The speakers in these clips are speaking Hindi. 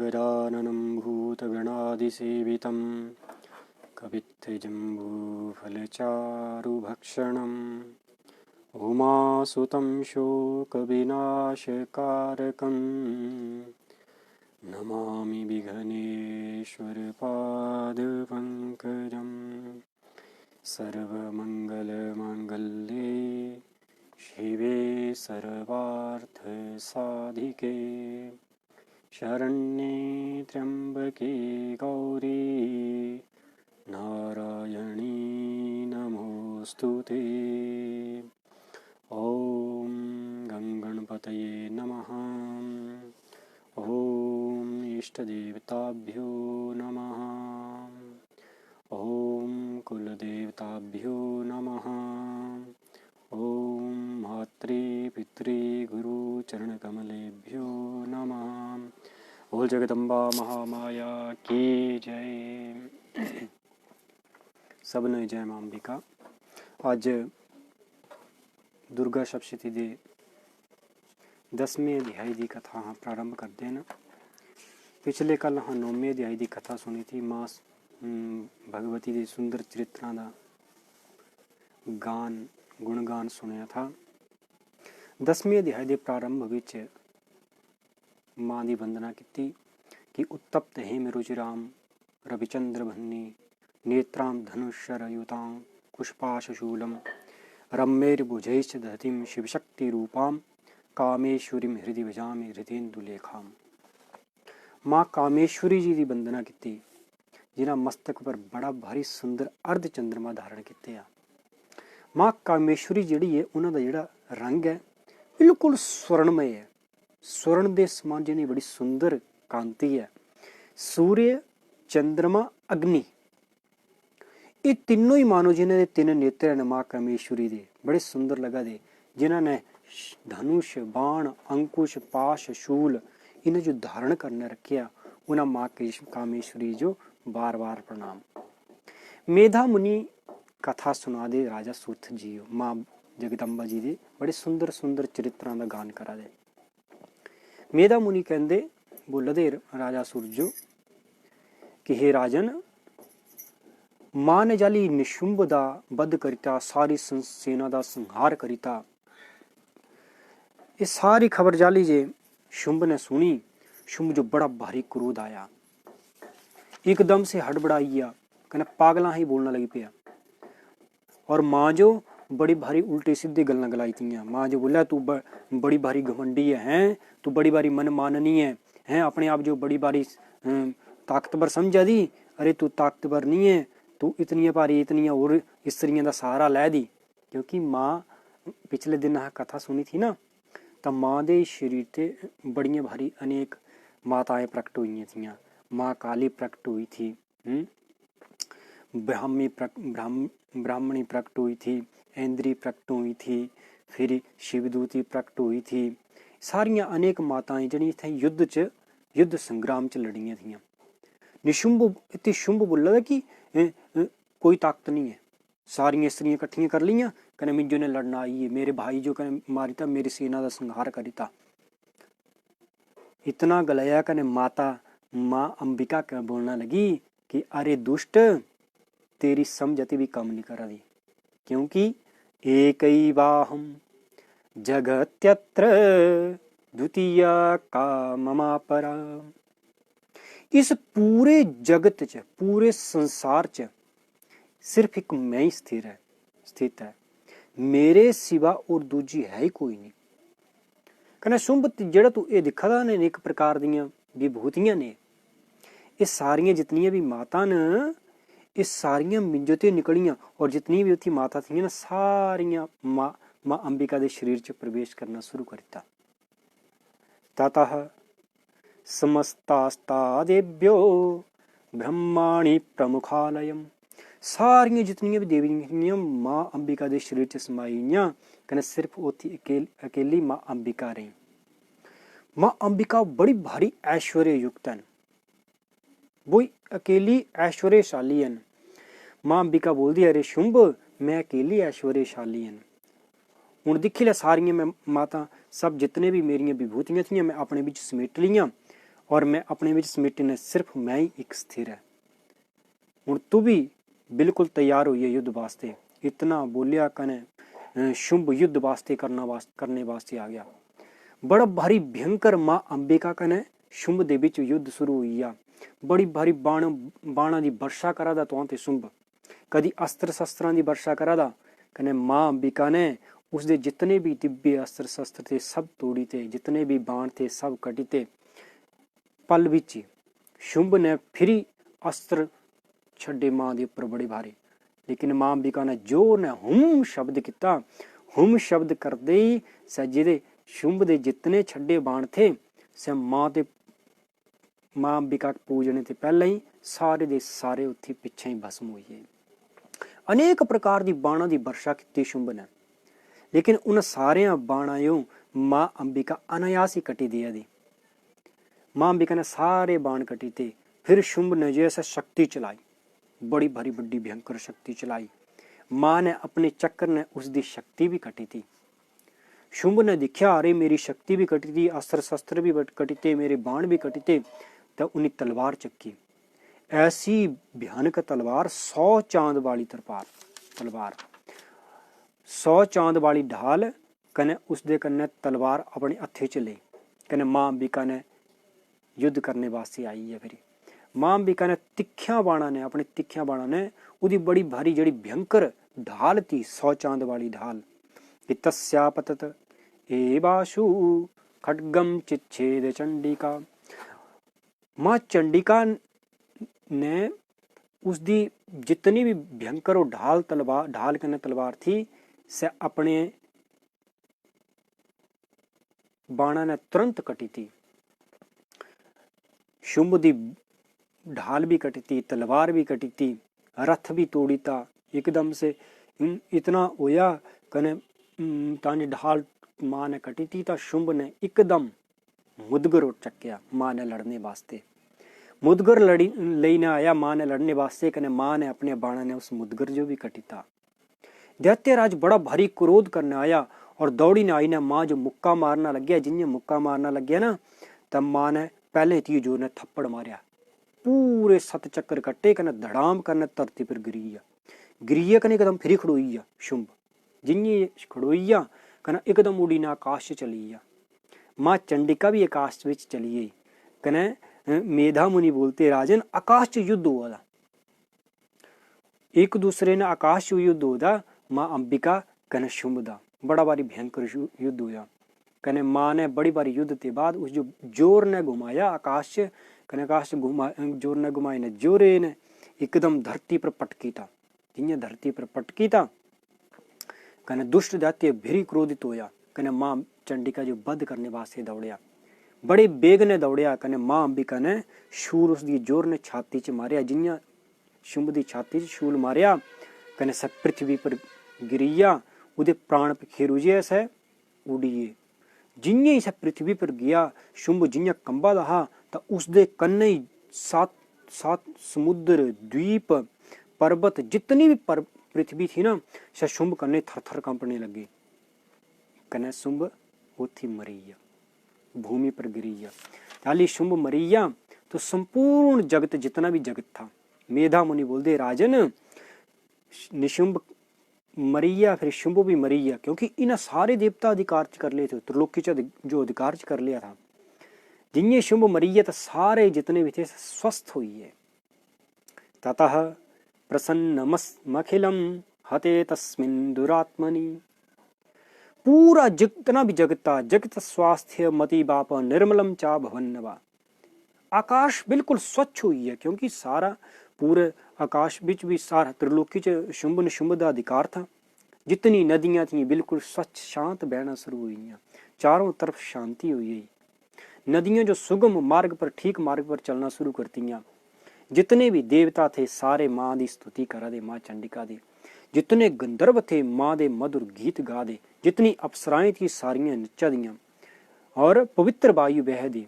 गजाननं भूतगणादिसेवितं कवित्थजम्बूफलचारुभक्षणम् उमासुतं शोकविनाशकारकं नमामि विघ्नेश्वरपादपङ्कजं। सर्वमङ्गलमाङ्गल्ये शिवे सर्वार्थसाधिके शरण्ये त्र्यम्बके गौरी नारायणी नमोऽस्तुते। ॐ गणपतये नमः। ॐ इष्टदेवताभ्यो नमः। ॐ कुलदेवताभ्यो नमः। ॐ मात्रे पित्रे गुरुचरणकमलेभ्यो नमः। बोल जगदम्बा महामाया की जय। सबने जय मां अंबिका। अज दुर्गा सप्तशती दे 10वें अध्याय की कथा प्रारंभ करते हैं। पिछले कल 9वें अध्याय की कथा सुनी थी। मां भगवती के सुंदर चरित्रां दा गुणगान सुनिया था। 10वें अध्याय के प्रारंभ विच मां की वंदना की कि उत्तप्त हेम रुचिराम रविचंद्र भन्नी नेत्रां धनुषरयुतां पुष्पाशूलम रम्यैर्भुजैश्च दधतीं शिवशक्तिरूपां कामेश्वरीं हृदि भजामि हृदयेन्दुलेखां। मां कामेश्वरी जी की वंदना की जिन्हां मस्तक पर बड़ा भारी सुंदर अर्ध चंद्रमा धारण किते आ। मां कामेश्वरी जिहड़ी है उन्हां दा जिहड़ा रंग है बिल्कुल स्वर्णमय है। स्वर्ण दे समान जिहड़ी बड़ी सुंदर कांति है। सूर्य चंद्रमा अग्नि ये तीनों ही मानो जिन्हें तीन नेत्र हैं मां कामेश्वरी दे बड़े सुंदर लगा दे। जिन्हां ने धनुष बाण अंकुश पाश शूल इन्हें जो धारण करने रखिया उन्हें मां कामेश्वरी जो बार बार प्रणाम। मेधा मुनि कथा सुना दे राजा सूत जी मां जगदम्बा जी दे बड़े सुंदर सुंदर चरित्रां दा गान करा दे। मेधा मुनि कहंदे बोलदे राजा सूरजो कि हे राजन मां ने जाली निशुंभ दा वध करिता सारी सेना दा संहार करिता। ये सारी खबर जाली जे शुंभ ने सुनी। शुंभ जो बड़ा भारी क्रोध आया एकदम से हड़बड़ाइया कहना पागला ही बोलना लगी पिया। और मां जो बड़ी भारी उल्टी सीधी गल्लां गलाई तियां। मां जो बोला तू बड़ी भारी घमंडी है, तू बड़ी भारी मन माननी है अपने आप जो बड़ी भारी ताकतवर समझा दी। अरे तू ताकतवर नहीं है, तू इतनी भारी इतनी और स्त्रियों का सहारा लै दी। क्योंकि मां पिछले दिन कथा सुनी थी ना, तो मां दे शरीर ते बड़ियां भारी अनेक माताएं प्रकट हुई थी। मां काली प्रकट हुई थी, ब्राह्मणी प्रकट हुई थी, इंद्री प्रकट हुई थी, फिर शिवदूती प्रकट हुई थी। सारियां अनेक माताएं जड़ी थे युद्ध संग्राम च लड़ियां थी। निशुंभ इतनी शुंभ बोला कि कोई ताकत नहीं है। सारियां स्त्रियां इकट्ठियां कर लियां कने मिंजो ने लड़ना आई है। मेरे भाई जो कने मारिता मेरी सेना का संहार करिता। इतना गलाया कने मां अंबिका का बोलना लगी कि अरे दुष्ट तेरी समझ अति भी कम नहीं करा दी। क्योंकि एकैवाहं जगत्यत्र द्वितीया का ममापरा। इस पूरे जगत च पूरे संसार च सिर्फ एक मैं ही स्थित है। मेरे सिवा और दूजी है ही कोई नहीं। कहना शुंभ जेड़ा तू ये दिखा दा ने एक प्रकार दियां विभूतियां ने, ये सारियां जितनियां भी माता न ये सारियां मिंजो ते निकलियां। और जितनी भी उथी माता थी ना सारियां मां अंबिका दे शरीर च प्रवेश करना शुरू करता। ततः समस्तास्तादेभ्यो ब्रह्माणि प्रमुखालयम। सारियां जितनियां भी देवियां मां अंबिका दे शरीर च समाईयां कने सिर्फ उथी अकेली मां अंबिका रही। मां अंबिका बड़ी भारी ऐश्वर्य युक्त है, वो अकेली ऐश्वर्यशाली है। मां अंबिका बोलती अरे शुंभ मैं अकेली ऐश्वर्यशाली है। हुण दिखी लै सारियां मैं माता सब जितने भी मेरियां विभूतियां थी मैं अपने बिच समेट लियां और मैं अपने विच समेटे ने सिर्फ मैं ही एक स्थिर है। हुण तू भी बिल्कुल तैयार होइए युद्ध वास्ते। इतना बोलिया कने शुंभ युद्ध वास्ते करने वास्ते आ गया। बड़ा भारी भयंकर मां अंबिका कने शुंभ दे विच युद्ध शुरू हुई आ। बड़ी भारी बाणा दी वर्षा करा दा तुहां ते शुंभ, कदी अस्त्र शस्त्रां दी वर्षा करा दा कने मां अंबिका ने उसदे जितने भी दिव्य अस्त्र शस्त्र थे सब तोड़ी थे, जितने भी बाण थे सब कटी थे। पल विच शुंभ ने फिर अस्त्र छड्डे मां दे उपर बड़े भारे, लेकिन मां अंबिका ने जोर ने हुम शब्द किया। हुम शब्द करदे ही सजिदे शुंभ दे जितने छड्डे बाण थे से मां अंबिका पूजने ते पहले ही सारे दे सारे उत्थे पिछे ही भस्म हो गए। अनेक प्रकार दी बाणा दी वर्षा की शुंभ ने, लेकिन उन सारे बाणां मां अंबिका अनायास ही कटी दिया दी। मां अंबिका ने सारे बाण कटी थे। फिर शुंभ ने जैसे शक्ति चलाई, बड़ी भारी बड़ी भयंकर शक्ति चलाई। मां ने अपने चक्कर ने उसकी शक्ति भी कटी थी। शुंभ ने देखा अरे मेरी शक्ति भी कटी थी, अस्त्र शस्त्र भी कटी थे, मेरे बाण भी कटी थे। तो उन्हें तलवार चक्की, ऐसी भयानक तलवार 100 चांद वाली तलवार 100 चांद वाली ढाल कने उसदे कन्ने तलवार अपने हथे च ले कने मां अंबिका ने युद्ध करने वास्ते आई है। फिर मां अंबिका ने तिखिया बाणा ने अपने तिखिया बाणा ने उदी बड़ी भारी जड़ी भयंकर ढाल थी 100 चांद वाली ढाल, तस्यापतत एवाशु खड्गम चिच्छेद चंडिका। मां चंडिका ने उसदी जितनी भी भयंकर ढाल कने तलवार थी से अपने बाणा ने तुरंत कटी थी। शुंभ दी ढाल भी कटी थी, तलवार भी कटी थी, रथ भी तोड़ी था। एकदम से इतना होया कने तानी ढाल मां ने कटी थी तो शुंभ ने एकदम मुदगर उठ चक्या मां ने लड़ने वास्ते। मुदगर लेने आया मां ने लड़ने वास्ते कने मां ने अपने बाणा ने उस मुदगर जो भी कटी था। दैत्यराज बड़ा भारी क्रोध करने आया और दौड़ी ने आई ने मां जो मुक्का मारना लग गया, जिन्हें मुक्का मारना लग गया ना तब मां ने पहले तीर जोर ने थप्पड़ मारिया, पूरे 7 चक्कर कट्टे कने धड़ाम करने धरती पर गिरिया कने एकदम फिर खड़ोईया। शुंभ जिन्हें खड़ोईया कने एकदम उड़ी ने आकाश चली। मां चंडिका भी आकाश विच चली गई कने मेधा मुनि बोलते राजन आकाश च युद्ध हुआ था, एक दूसरे ने आकाश युद्ध होता। मां अंबिका कने शुंभ दा बड़ा भारी भयंकर युद्ध हुआ कने मां ने बड़ी भारी युद्ध के बाद उस जो जोर ने घुमाया आकाश कने आकाश जोर ने घुमाई ने जोरे ने एकदम धरती पर पटकी था। जिन्हें धरती पर पटकी था कने दुष्ट दैत्य भेरी क्रोधित होया कने मां चंडिका जो वध करने वास्ते दौड़िया, बड़े बेग ने दौड़िया कने मां अंबिका ने शूल उसकी जोर ने छाती च मारिया। जिन्हें शुंभ दी छाती च शूल मारिया कने सब पृथ्वी पर गिरिया, उदे प्राण खेरुजे से उड़िए। जिन्हें ही पृथ्वी पर गया शुंभ जिन्हें कंबा दहा तो उसदे कन्ने 7 समुद्र द्वीप पर्वत जितनी भी पृथ्वी थी ना से शुंभ कन्ने थर-थर कंपने लगे कने शुंभ उथी मरिया, भूमि पर गिरिया। ताली शुंभ मरिया तो संपूर्ण जगत जितना भी जगत था, मेधा मुनि बोलते राजन निशुंभ मरिया फिर शुंभ भी मरिया, क्योंकि इन सारे देवता अधिकार कर लिए थे, त्रिलोकी जो अधिकार कर लिया था। जिन्हें शुंभ मरिया तो सारे जितने भी थे स्वस्थ हुई है। ततः प्रसन्नमखिलम हते तस्मिन् दुरात्मनि। पूरा जितना भी जगत था, जगत स्वास्थ्य मति बाप निर्मलम चा भवन्नवा। आकाश बिल्कुल स्वच्छ हुई है, क्योंकि सारा पूरे आकाश बिच भी सारा त्रिलोकी च शुंभ निशुंभ दा अधिकार था। जितनी नदियां थी बिल्कुल स्वच्छ शांत बहना शुरू हुई, चारों तरफ शांति हुई। नदियां जो सुगम मार्ग पर ठीक मार्ग पर चलना शुरू करती। जितने भी देवता थे सारे मां की स्तुति करा दे, मां चंडिका दे। जितने गंधर्व थे मां दे मधुर गीत गा दे। जितनी अप्सराएं थी सारियां नचा दियां और पवित्र वायु बह दी।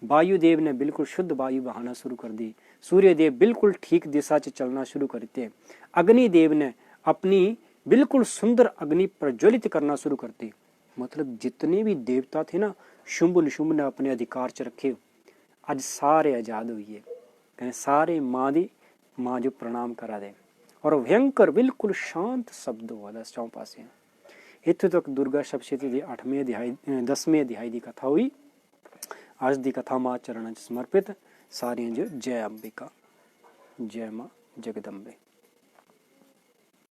वायुदेव ने बिल्कुल शुद्ध वायु बहाना शुरू कर दी। सूर्य देव बिल्कुल ठीक दिशा से चलना शुरू करते। अग्निदेव ने अपनी बिल्कुल सुंदर अग्नि प्रज्वलित करना शुरू कर दी। मतलब जितने भी देवता थे ना शुंभ निशुंभ ने अपने अधिकार च रखे। अज सारे आजाद हुई है, कहें सारे माँ जो प्रणाम करा दे और भयंकर बिल्कुल शांत शब्द हुआ दस चौं पासे। इत्थों तक दुर्गा सप्तशती दी 8वें अध्याय 10वें अध्याय की कथा हुई। आज की कथा मां चरण समर्पित। सारियां जो जय अंबिका, जय मां जगदम्बे।